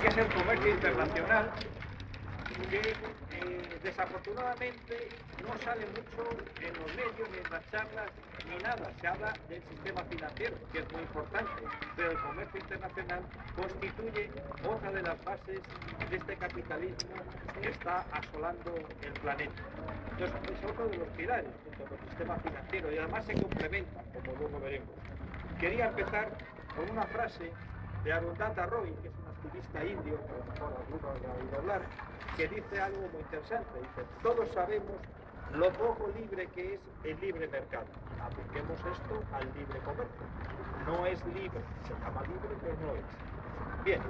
que es el comercio internacional, que desafortunadamente no sale mucho en los medios, ni en las charlas, ni nada. Se habla del sistema financiero, que es muy importante, pero el comercio internacional constituye otra de las bases de este capitalismo que está asolando el planeta. Entonces, es otro de los pilares junto con el sistema financiero y además se complementan, como luego veremos. Quería empezar con una frase de Arundhati Roy, que es un activista indio, que a lo mejor alguno le ha oído hablar, que dice algo muy interesante. Dice: todos sabemos lo poco libre que es el libre mercado. Apliquemos esto al libre comercio. No es libre, se llama libre, pero no es. Bien,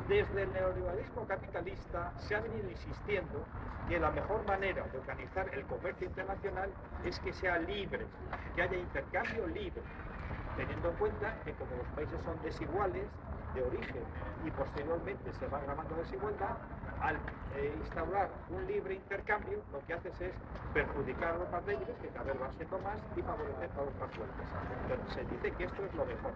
desde el neoliberalismo capitalista se ha venido insistiendo que la mejor manera de organizar el comercio internacional es que sea libre, que haya intercambio libre, teniendo en cuenta que como los países son desiguales de origen y posteriormente se va agravando la desigualdad, al instaurar un libre intercambio lo que haces es perjudicar a los más débiles, que cada vez van siendo más, y favorecer a los más fuertes. Entonces se dice que esto es lo mejor.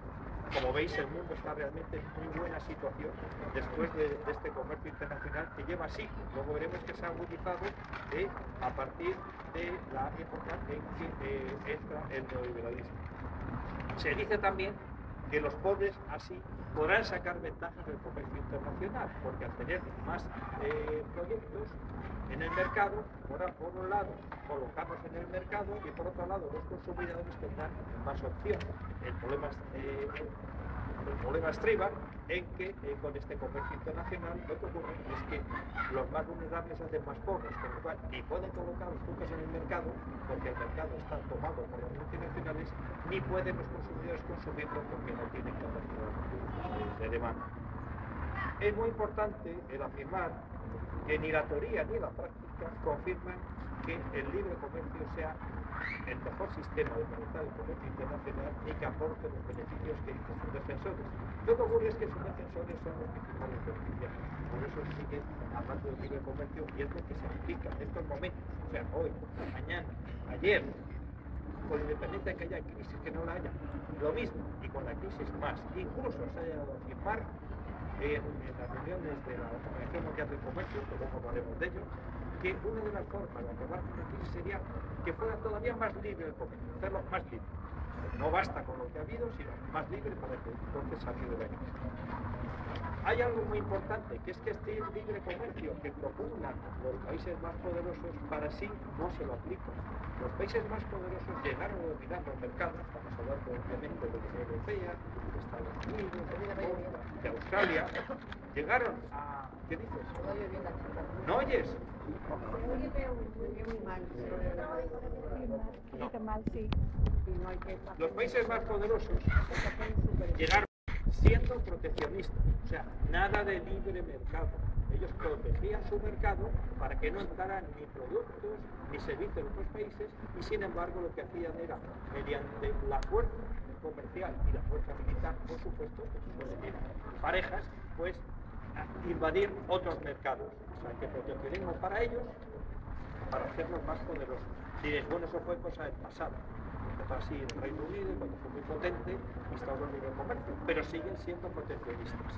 Como veis, el mundo está realmente en muy buena situación después de este comercio internacional que lleva siglos. Luego veremos que se ha agudizado a partir de la época en que entra el neoliberalismo. Se dice también que los pobres así podrán sacar ventajas del comercio internacional, porque al tener más productos en el mercado, por un lado colocarlos en el mercado y por otro lado los consumidores tendrán más opciones. El problema estriba en que con este comercio internacional lo que ocurre es que los más vulnerables se hacen más pobres, con lo cual ni pueden colocar los productos en el mercado, porque el mercado está tomado por las multinacionales, ni pueden los consumidores consumirlo porque no tienen capacidad de demanda. Es muy importante el afirmar que ni la teoría ni la práctica confirman que el libre comercio sea el mejor sistema de organizar el comercio internacional y que aporte los beneficios que dicen sus defensores. Lo que ocurre es que sus defensores son los principales beneficiarios. Por eso siguen hablando del libre comercio y es lo que se aplica en estos momentos. O sea, hoy, mañana, ayer, con independencia de que haya crisis, que no la haya, lo mismo, y con la crisis más. Incluso se ha llegado a afirmar en las reuniones de la Organización Mundial del Comercio, que luego hablaremos de ello, que una de las formas de acabar con la crisis sería que fuera todavía más libre el comercio, hacerlo más libre. No basta con lo que ha habido, sino más libre para que entonces salir de la crisis. Hay algo muy importante, que es que este libre comercio que propugnan los países más poderosos para sí no se lo aplican. Los países más poderosos llegaron a dominar los mercados, estamos hablando obviamente de la Unión Europea, de Estados Unidos, de Australia, llegaron a... ¿Qué dices? ¿No oyes? No. Los países más poderosos llegaron siendo proteccionistas, o sea, nada de libre mercado. Ellos protegían su mercado para que no entraran ni productos ni servicios de otros países y sin embargo lo que hacían era, mediante la fuerza comercial y la fuerza militar, por supuesto, que suelen ir parejas, pues invadir otros mercados. O sea, que proteccionismo para ellos, para hacerlos más poderosos. Diréis, bueno, eso fue cosa del pasado. Empezó así el Reino Unido, cuando fue muy potente, instauró el libre comercio, pero siguen siendo proteccionistas.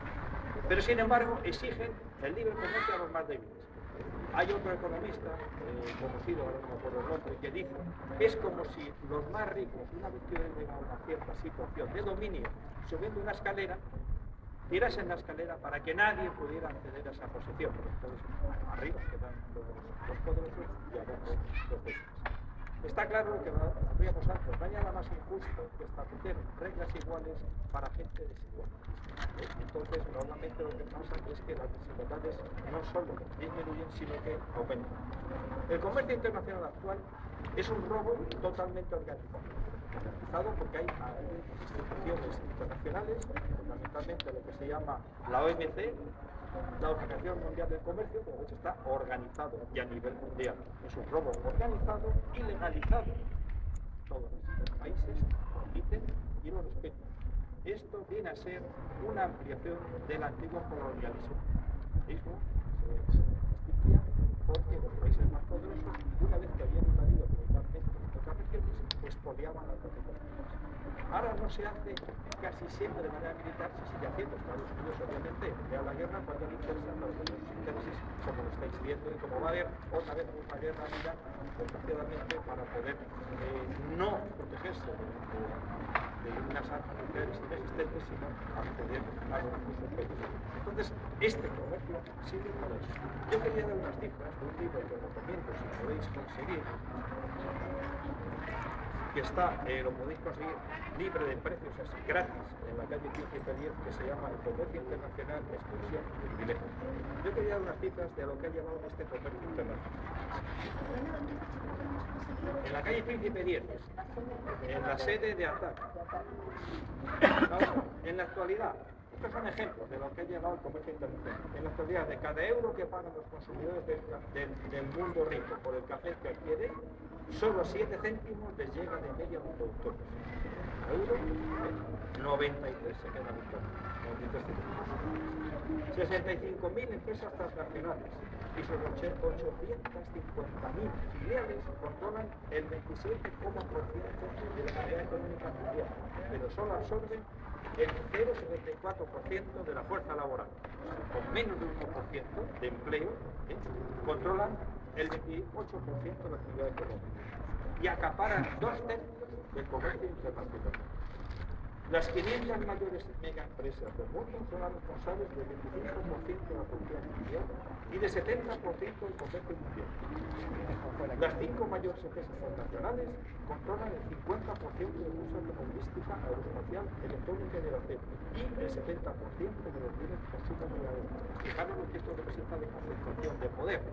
Pero sin embargo, exigen el libre comercio a los más débiles. Hay otro economista, conocido, ahora no me acuerdo el nombre, que dice: es como si los más ricos, una vez que hubieran llegado a una cierta situación de dominio, subiendo una escalera, tirasen la escalera para que nadie pudiera acceder a esa posición. Entonces, arriba quedan los poderosos y abajo los débiles. Está claro que habríamos antes, no hay nada más injusto que establecer reglas iguales para gente desigual. Entonces, normalmente lo que pasa es que las desigualdades no solo disminuyen, sino que aumentan. El comercio internacional actual es un robo totalmente organizado porque hay instituciones internacionales, fundamentalmente lo que se llama la OMC, la Organización Mundial del Comercio, como veis, está organizado y a nivel mundial. Es un robo organizado y legalizado. Todos los países lo admiten y lo respetan. Esto viene a ser una ampliación del antiguo colonialismo. Se existía porque los países más poderosos, una vez que habían invadido globalmente nuestro naciones expoliaban las participaciones. Ahora no se hace casi siempre de manera militar, se sigue haciendo. Estados Unidos obviamente emplea la guerra cuando le interesa para los intereses, como lo estáis viendo, y como va a haber otra vez una guerra vida, desgraciadamente, para poder no protegerse de unas armas nucleares inexistentes, sino acceder a los recursos petroleros. Entonces, este comercio sirve para eso. Yo quería dar unas cifras de un libro que os recomiendo, si podéis conseguir, que está, lo podéis conseguir libre de precios, así gratis, en la calle Príncipe 10, que se llama El Comercio Internacional, Exclusión y Privilegios. Yo quería dar unas cifras de lo que ha llevado este comercio internacional. En la calle Príncipe 10, en la sede de ATAC. En la actualidad, estos son ejemplos de lo que ha llevado el comercio internacional. En la actualidad, de cada euro que pagan los consumidores del mundo rico por el café que adquieren, solo 7 céntimos les llega de media a los productores. Euro, 93 se quedan en casa. 65.000 empresas transnacionales y sus 850.000 filiales controlan el 27,% de la actividad económica mundial, pero solo absorben el 0,74% de la fuerza laboral. Con menos de un 1% de empleo, controlan el 28% de la actividad económica y acaparan 2 tercios del comercio internacional. Las 500 mayores megaempresas del mundo son las responsables del 25% de la producción mundial y del 70% del comercio mundial. Las 5 mayores empresas transnacionales controlan el 50% de la industria automovilística, aeroespacial, electrónica y del acero, y el 70% de los bienes de consumo mundial. Fijaros lo que esto representa de concentración de poder.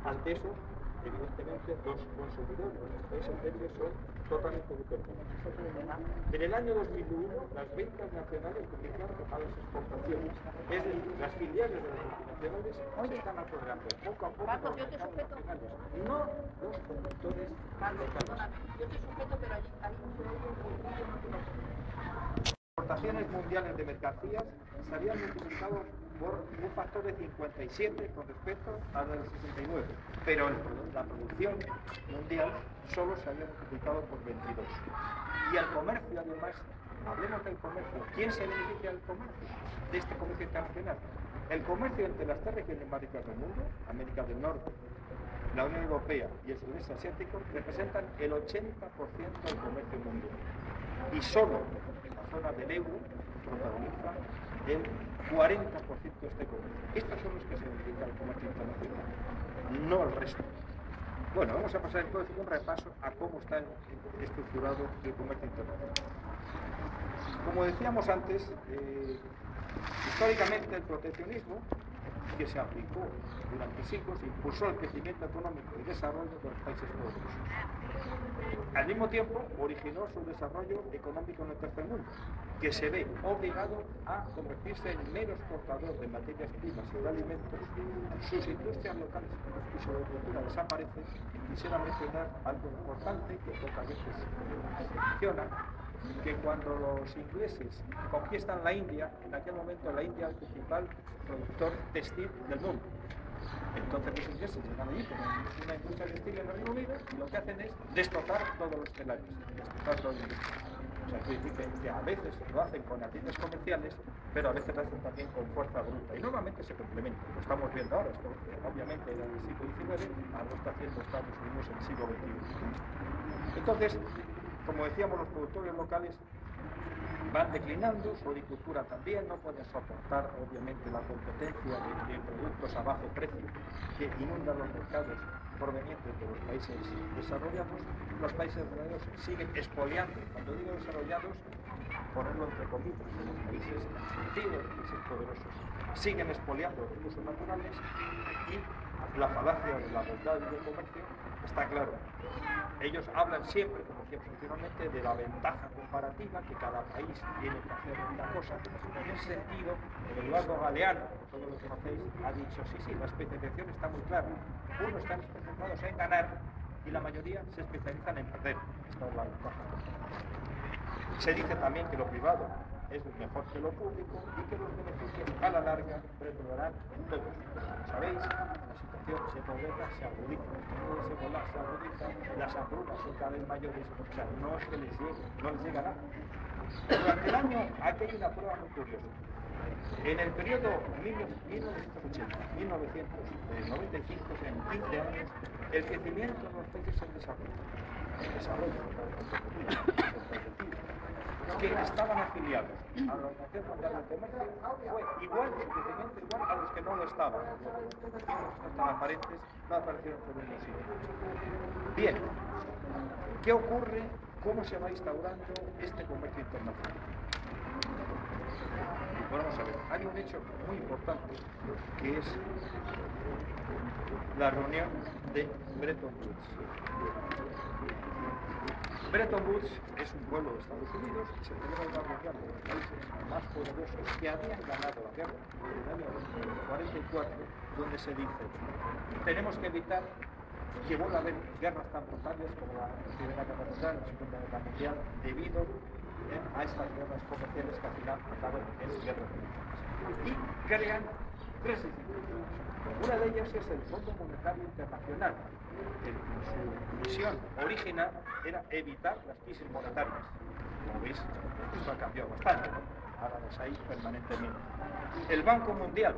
Ante eso, evidentemente, los consumidores de los países débiles son totalmente determinados. En el año 2001, las ventas nacionales duplicaron a las exportaciones. Es decir, las filiales de las multinacionales se están apoderando poco a poco de los mercados nacionales, no los productores locales. Yo te sujeto, pero hay un problema. Exportaciones mundiales de mercancías se habían multiplicado por un factor de 57 con respecto a la del 69, pero la producción mundial solo se había multiplicado por 22. Y el comercio, además, hablemos del comercio. ¿Quién se beneficia del comercio? De este comercio internacional. El comercio entre las 3 regiones más ricas del mundo, América del Norte, la Unión Europea y el sudeste asiático, representan el 80% del comercio mundial. Y solo en la zona del euro protagoniza el 40% de este comercio. Estos son los que se benefician del comercio internacional, no el resto. Bueno, vamos a pasar entonces un repaso a cómo está estructurado el comercio internacional. Como decíamos antes, históricamente el proteccionismo que se aplicó durante siglos impulsó el crecimiento económico y desarrollo de los países poderosos. Al mismo tiempo, originó su desarrollo económico en el tercer mundo, que se ve obligado a convertirse en mero exportador de materias primas y de alimentos. Sus industrias locales y su agricultura desaparecen. Quisiera mencionar algo importante que pocas veces se menciona, que cuando los ingleses conquistan la India, en aquel momento la India es el principal productor textil del mundo. Entonces los ingleses llegan allí con una industria textil en el Reino Unido y lo que hacen es destrozar todos los telarios, destrozar todo el mundo. O sea, quiere decir que a veces lo hacen con acciones comerciales, pero a veces lo hacen también con fuerza bruta. Y normalmente se complementan. Lo estamos viendo ahora. Esto obviamente era en el siglo XIX, ahora lo está haciendo Estados Unidos en el siglo XXI. Entonces, como decíamos, los productores locales van declinando, su agricultura también, no pueden soportar obviamente la competencia de productos a bajo precio que inundan los mercados provenientes de los países desarrollados. Los países desarrollados siguen expoliando. Cuando digo desarrollados, ponerlo entre comillas, los países antiguos, los países poderosos, siguen expoliando los recursos naturales y la falacia de la bondad y del comercio está claro. Ellos hablan siempre, como decía anteriormente, de la ventaja comparativa, que cada país tiene que hacer una cosa. En ese sentido, Eduardo Galeano, todos lo conocéis, ha dicho, sí, la especialización está muy clara. Unos están especializados en ganar y la mayoría se especializan en perder. Esta es la ventaja. Se dice también que lo privado es mejor que lo público y que los beneficios a la larga reprobarán en todos. Como sabéis, la situación de pobreza se agudiza, los ejemplos se agudizan, las hambrunas son cada vez mayores, o sea, no es que les llegue, no les llega nada. Durante el año, aquí hay una prueba muy curiosa. En el periodo 1980-1995, en 15 años, el crecimiento de los países en desarrollo, que estaban afiliados a la Organización Mundial del Comercio, fue igual, su crecimiento igual a los que no lo estaban. No están aparentes, no aparecieron por ningún sitio. Bien, ¿qué ocurre? ¿Cómo se va instaurando este comercio internacional? Bueno, vamos a ver, hay un hecho muy importante que es la reunión de Bretton Woods. Bretton Woods es un pueblo de Estados Unidos y se celebra una reunión de los países más poderosos que habían ganado la guerra en el año 1944, donde se dice: tenemos que evitar que vuelva a haber guerras tan brutales como la Primera Guerra Mundial, la Segunda Guerra Mundial, debido a estas guerras comerciales que al final acaban en guerras militares. Y crean tres instituciones. Una de ellas es el Fondo Monetario Internacional, que su misión original era evitar las crisis monetarias. Como veis, esto ha cambiado bastante, ¿no? Ahora es ahí permanentemente. El Banco Mundial,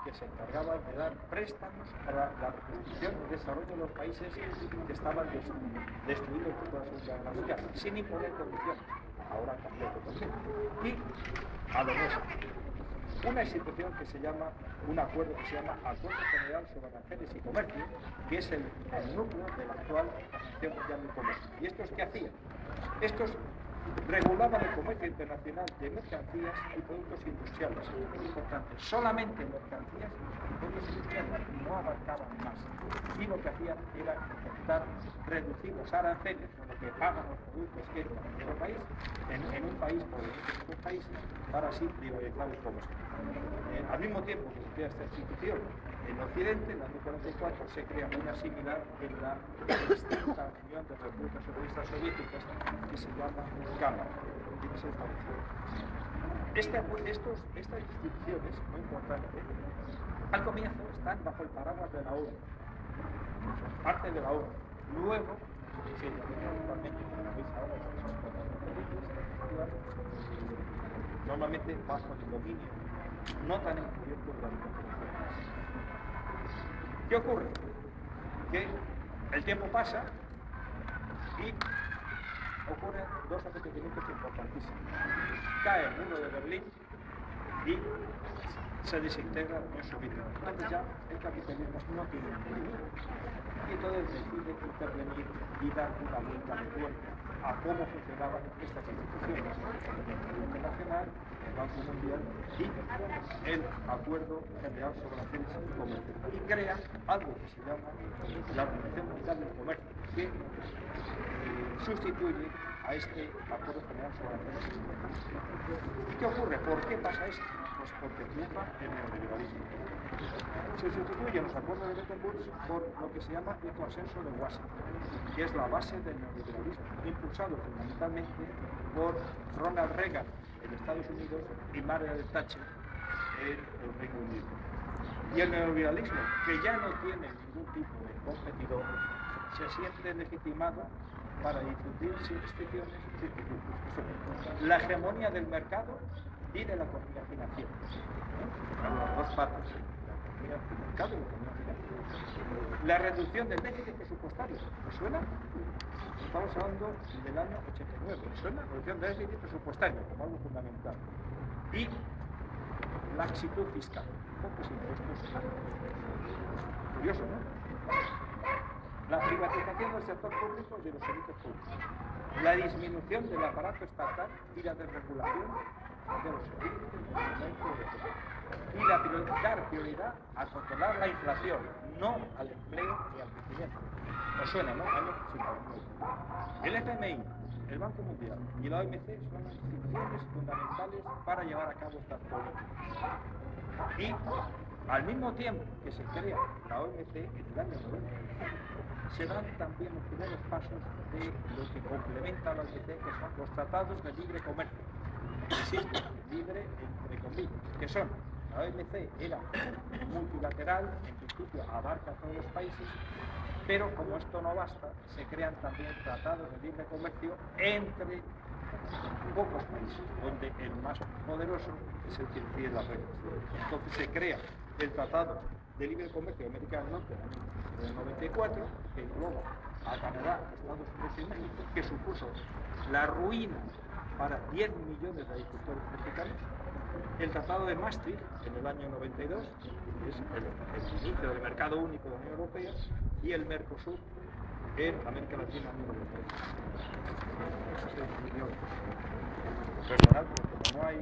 que se encargaba de dar préstamos para la reconstrucción y desarrollo de los países que estaban destruidos por la Segunda Guerra Mundial, sin imponer condiciones. Ahora ha cambiado totalmente. Y a lo nuestro, una institución que se llama, un acuerdo que se llama Acuerdo General sobre Aranceles y Comercio, que es el núcleo de la actual Organización Mundial del Comercio. ¿Y estos qué hacían? Estos regulaban el comercio internacional de mercancías y productos industriales. Muy importante, solamente mercancías y productos industriales, no abarcaban más. Y lo que hacían era intentar reducir los aranceles, lo que pagan los productos que entran en nuestro país, en un país por otros países, para así liberalizar el comercio. Al mismo tiempo que se crea esta institución en Occidente, en el año 44 se crea una similar en la extinta Unión de Repúblicas Socialistas Soviéticas, que se llama Cámara. Tiene que ser parecido. Estas instituciones, muy importantes, al comienzo están bajo el paraguas de la ONU, son parte de la ONU. Luego, se actualmente, como veis ahora, normalmente bajo el dominio no tan encubierto de la Unión Europea. ¿Qué ocurre? Que el tiempo pasa y ocurren dos acontecimientos importantísimos. Cae el muro de Berlín y se desintegra la Unión Soviética. Entonces ya el capitalismo no tiene equilibrio. Y entonces decide intervenir y dar una vuelta de tuerca a cómo funcionaban estas instituciones, el Internacional, el Banco Mundial y el Acuerdo General sobre Aranceles y Comercio. Y crea algo que se llama la Organización Mundial del Comercio, que sustituye a este Acuerdo General sobre Aranceles y Comercio. ¿Qué ocurre? ¿Por qué pasa esto? Pues porque triunfa el neoliberalismo. Se sustituyen los acuerdos de Bretton Woods por lo que se llama el consenso de Washington, que es la base del neoliberalismo, impulsado fundamentalmente por Ronald Reagan en Estados Unidos y Margaret Thatcher en el Reino Unido. Y el neoliberalismo, que ya no tiene ningún tipo de competidor, se siente legitimado para difundir instituciones la hegemonía del mercado y de la economía financiera. Las dos partes, la economía del mercado y la economía financiera. La reducción del déficit presupuestario, ¿os suena? Estamos hablando del año 89, ¿os suena? Reducción del déficit presupuestario como algo fundamental. Y laxitud fiscal, pocos impuestos. Curioso, ¿no? La privatización del sector público y de los servicios públicos. La disminución del aparato estatal y la desregulación de los servicios y dar prioridad a controlar la inflación, no al empleo ni al crecimiento. ¿Os suena, no? Año 89. El FMI, el Banco Mundial y la OMC son las instituciones fundamentales para llevar a cabo estas políticas. Y al mismo tiempo que se crea la OMC en el año 95, se dan también los primeros pasos de lo que complementa la OMC, que son los tratados de libre comercio. Existe libre entre comillas, que son La OMC era multilateral, en principio abarca a todos los países, pero como esto no basta, se crean también tratados de libre comercio entre pocos países, donde el más poderoso es el que decide las reglas. Entonces se crea el Tratado de Libre Comercio de América del Norte en el 94, que engloba a Canadá, Estados Unidos y México, que supuso la ruina para 10 millones de agricultores mexicanos. El Tratado de Maastricht en el año 92, que es el inicio del mercado único de la Unión Europea, y el Mercosur en América Latina en 1993. Personal, porque como no hay